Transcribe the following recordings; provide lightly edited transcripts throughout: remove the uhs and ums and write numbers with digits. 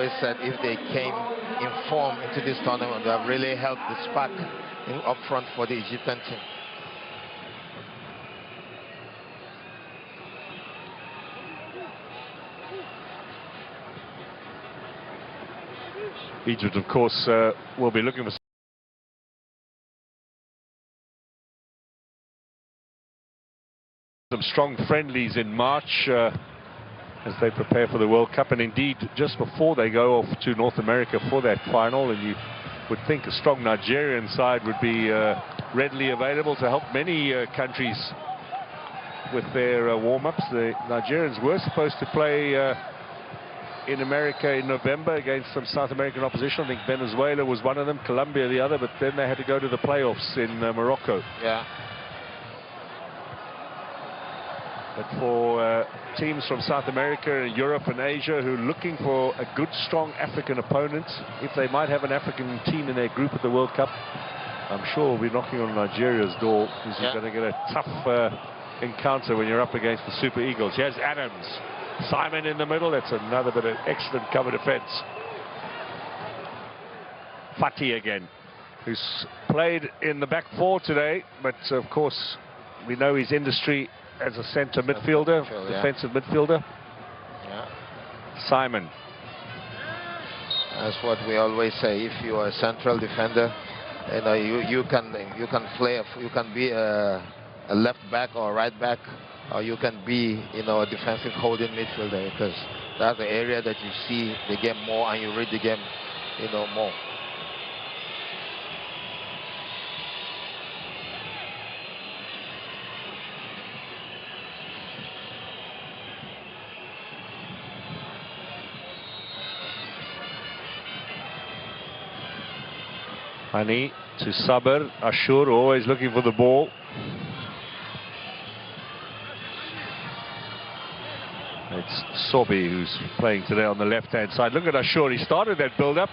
always said if they came in form into this tournament, they have really helped the spark up front for the Egyptian team. Egypt, of course, will be looking for some strong friendlies in March as they prepare for the World Cup, and indeed just before they go off to North America for that final. And you would think a strong Nigerian side would be readily available to help many countries with their warm-ups. The Nigerians were supposed to play in America in November against some South American opposition. I think Venezuela was one of them, Colombia the other, but then they had to go to the playoffs in Morocco. Yeah. But for teams from South America, Europe and Asia who are looking for a good, strong African opponent, if they might have an African team in their group at the World Cup, I'm sure we'll be knocking on Nigeria's door, because you're going to get a tough encounter when you're up against the Super Eagles. Here's Adams. Simon in the middle. That's another bit of excellent cover defense. Fati again, who's played in the back four today, but of course we know his industry as a centre midfielder, defensive midfielder. Yeah. Simon. That's what we always say. If you are a central defender, you can play. You can be a left back or a right back, or you can be a defensive holding midfielder, because that's the area that you see the game more and you read the game more. Hani to Sabir. Ashur always looking for the ball. It's Sobi who's playing today on the left-hand side. Look at Ashur. He started that build-up,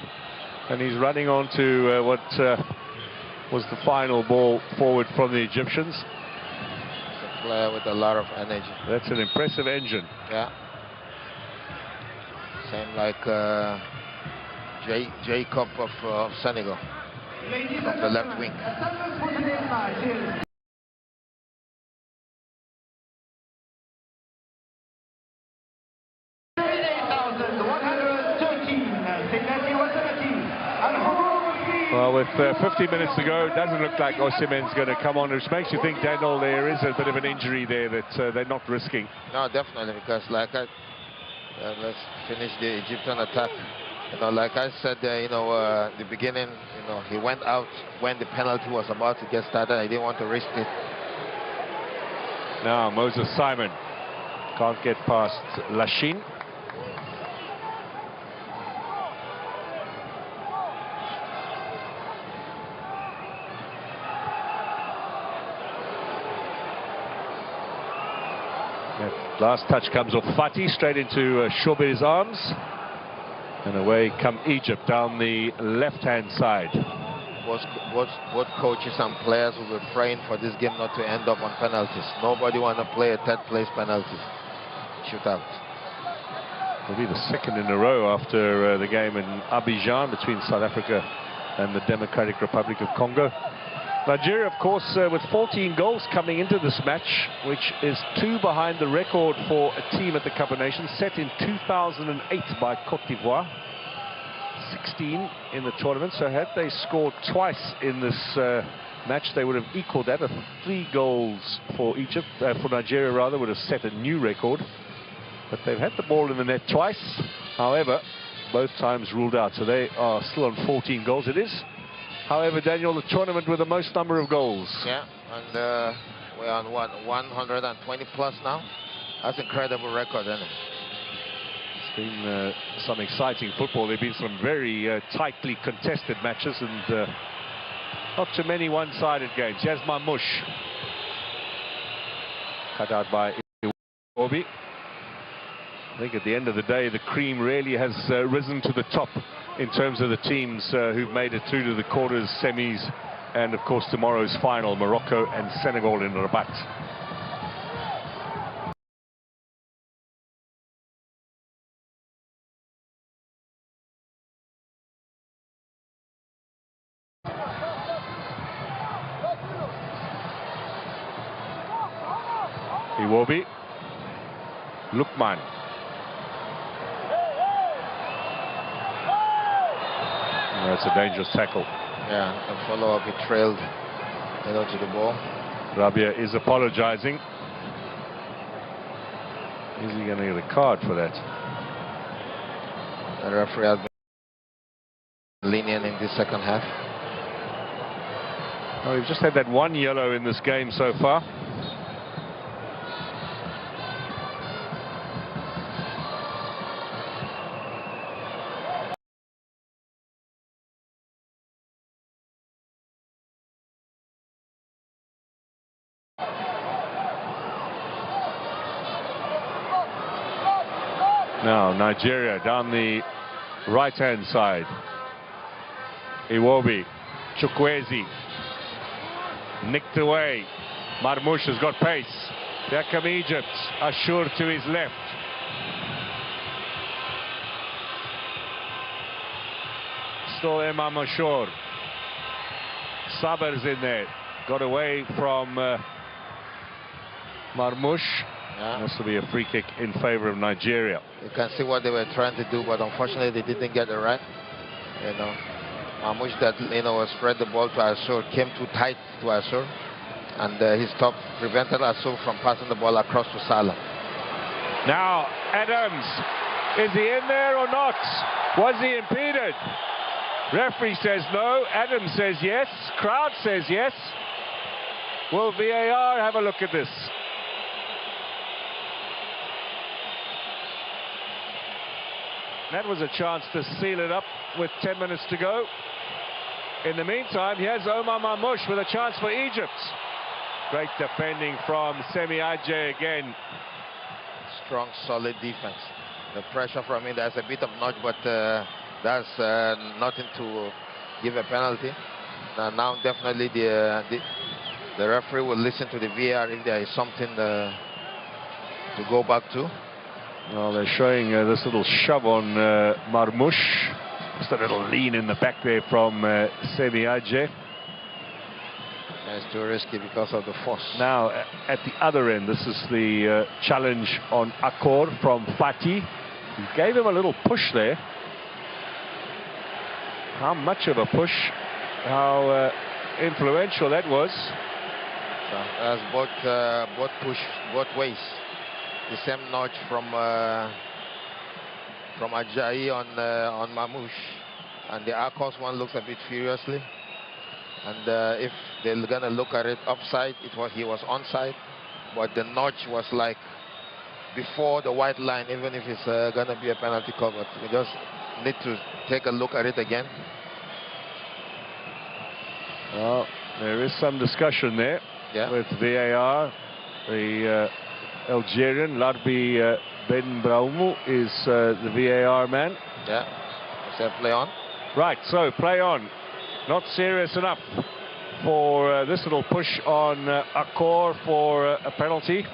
and he's running on to what was the final ball forward from the Egyptians. It's a player with a lot of energy. That's an impressive engine. Yeah. Same like Jacob of Senegal, from the left wing. Well, with 50 minutes to go, it doesn't look like Osimhen's going to come on, which makes you think, Daniel, there is a bit of an injury there that they're not risking. No, definitely, because let's finish the Egyptian attack. Like I said, the beginning, he went out when the penalty was about to get started. I didn't want to risk it. Now Moses Simon can't get past Lachine. That last touch comes off Fati, straight into Shobir's arms. And away come Egypt down the left-hand side. Both coaches and players will be praying for this game not to end up on penalties. Nobody want to play a third-place penalty shootout. It'll be the second in a row after the game in Abidjan between South Africa and the Democratic Republic of Congo. Nigeria, of course, with 14 goals coming into this match, which is 2 behind the record for a team at the Cup of Nations, set in 2008 by Cote d'Ivoire. 16 in the tournament, so had they scored twice in this match, they would have equaled that. 3 goals for Egypt, for Nigeria rather, would have set a new record. But they've had the ball in the net twice, however, both times ruled out, so they are still on 14 goals. It is, however, Daniel, the tournament with the most number of goals. Yeah, and we're on what, 120 plus now? That's an incredible record, isn't it? It's been some exciting football. There have been some very tightly contested matches, and not too many one-sided games. Here's Mamouche. Cut out by Iwobi. I think at the end of the day, the cream really has risen to the top in terms of the teams who've made it through to the quarters, semis, and of course tomorrow's final, Morocco and Senegal in Rabat. Iwobi. Lukman. That's a dangerous tackle. Yeah, a follow-up, he trailed, to the ball. Rabia is apologizing. Is he going to get a card for that? The referee has been lenient in the second half. Oh, we've just had that one yellow in this game so far. Now Nigeria down the right-hand side. Iwobi, Chukwueze, nicked away. Marmoush has got pace. There come Egypt. Ashur to his left. Still Imam Ashur. Saber's in there. Got away from Marmoush. Yeah. This will be a free kick in favor of Nigeria. You can see what they were trying to do, but unfortunately they didn't get it right. Marmoush that spread the ball to Ashur, came too tight to Ashur, and his stop prevented Ashur from passing the ball across to Salah. Now Adams, is he in there or not? Was he impeded? Referee says no. Adams says yes. Crowd says yes. Will VAR have a look at this? That was a chance to seal it up with 10 minutes to go. In the meantime, here's Omar Marmoush with a chance for Egypt. Great defending from Semi Aje again. Strong, solid defense. The pressure from him, there's a bit of nudge, but that's nothing to give a penalty. Now definitely the referee will listen to the VAR if there is something to go back to. Well, they're showing this little shove on Marmoush. Just a little lean in the back there from Semi Aje. It's too risky because of the force. Now, at the other end, this is the challenge on Akor from Fati. He gave him a little push there. How much of a push? How influential that was? As both push both ways. The same notch from Ajayi on Marmoush, and the Akos one looks a bit furiously. And if they're gonna look at it offside, he was onside, but the notch was like before the white line. Even if it's gonna be a penalty cover, we just need to take a look at it again. Well, there is some discussion there with VAR. The Algerian Larbi Ben Braumu is the VAR man. Yeah, so play on. Right, so play on. Not serious enough for this little push on Akor for a penalty.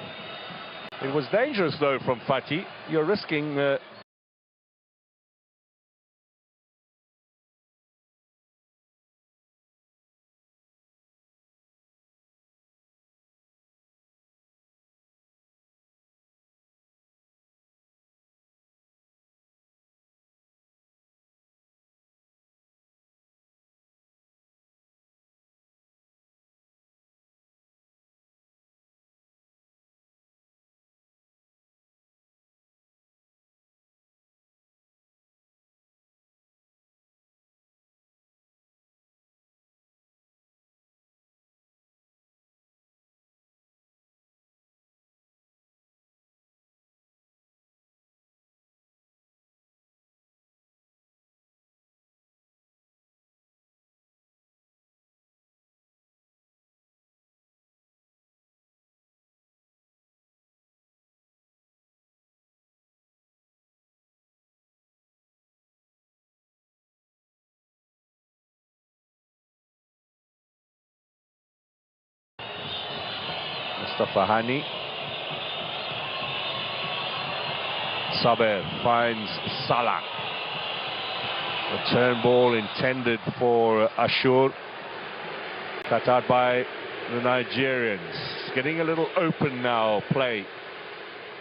It was dangerous though from Fati. You're risking Mustafa Hani. Saber finds Salah. Return ball intended for Ashur. Cut out by the Nigerians. Getting a little open now, play.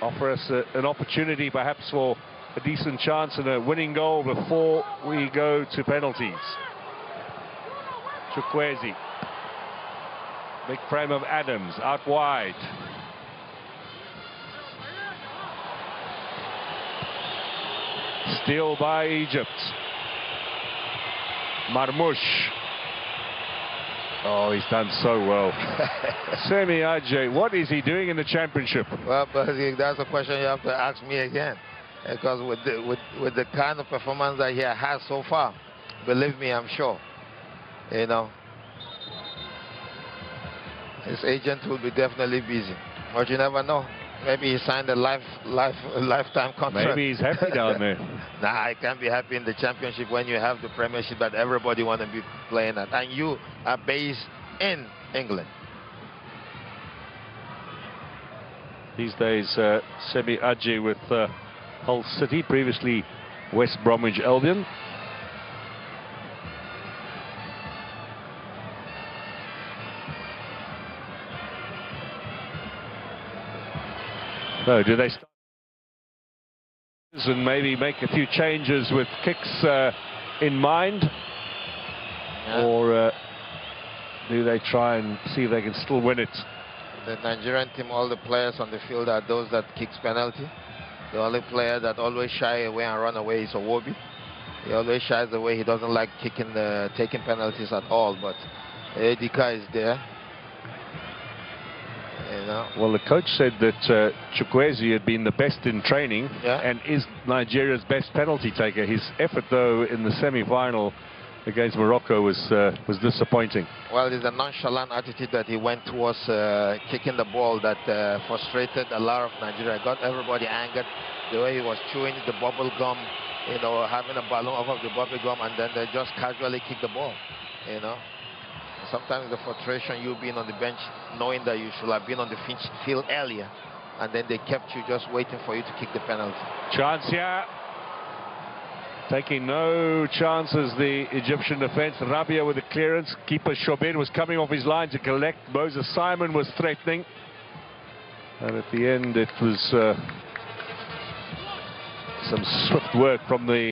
Offer us an opportunity perhaps for a decent chance and a winning goal before we go to penalties. Chukwueze. Big frame of Adams, out wide. Steal by Egypt. Marmoush. Oh, he's done so well. Semi Ajayi, what is he doing in the championship? Well, but that's a question you have to ask me again. Because with the kind of performance that he has so far, believe me, I'm sure, you know, his agent will be definitely busy. But you never know. Maybe he signed a lifetime contract. Maybe he's happy down there. Nah, I can't be happy in the championship when you have the Premiership that everybody want to be playing at, and you are based in England. These days, Semi Ajayi with Hull City, previously West Bromwich Albion. So, do they start and maybe make a few changes with kicks in mind? Yeah. Or do they try and see if they can still win it? The Nigerian team, all the players on the field are those that kicks penalty. The only player that always shy away and run away is Owobi. He always shies away. He doesn't like taking penalties at all. But Edika is there. You know. Well, the coach said that Chukwueze had been the best in training, yeah, and is Nigeria's best penalty taker. His effort, though, in the semi-final against Morocco was disappointing. Well, it's a nonchalant attitude that he went towards kicking the ball that frustrated a lot of Nigeria, got everybody angered. The way he was chewing the bubble gum, you know, having a balloon off of the bubble gum, and then they just casually kick the ball, you know. Sometimes the frustration, you being on the bench, knowing that you should have been on the field earlier, and then they kept you just waiting for you to kick the penalty. Chance here. Taking no chances, the Egyptian defense. Rabia with the clearance. Keeper Shobin was coming off his line to collect. Moses Simon was threatening. And at the end, it was some swift work from the